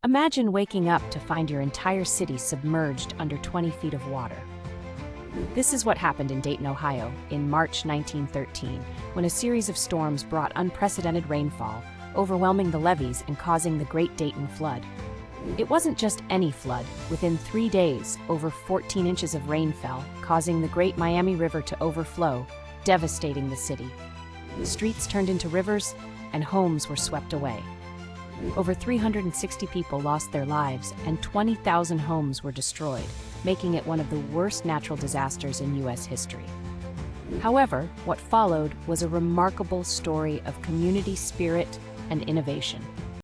Imagine waking up to find your entire city submerged under 20 feet of water. This is what happened in Dayton, Ohio, in March 1913, when a series of storms brought unprecedented rainfall, overwhelming the levees and causing the Great Dayton Flood. It wasn't just any flood. Within 3 days, over 14 inches of rain fell, causing the Great Miami River to overflow, devastating the city. Streets turned into rivers, and homes were swept away. Over 360 people lost their lives, and 20,000 homes were destroyed, making it one of the worst natural disasters in U.S. history. However, what followed was a remarkable story of community spirit and innovation.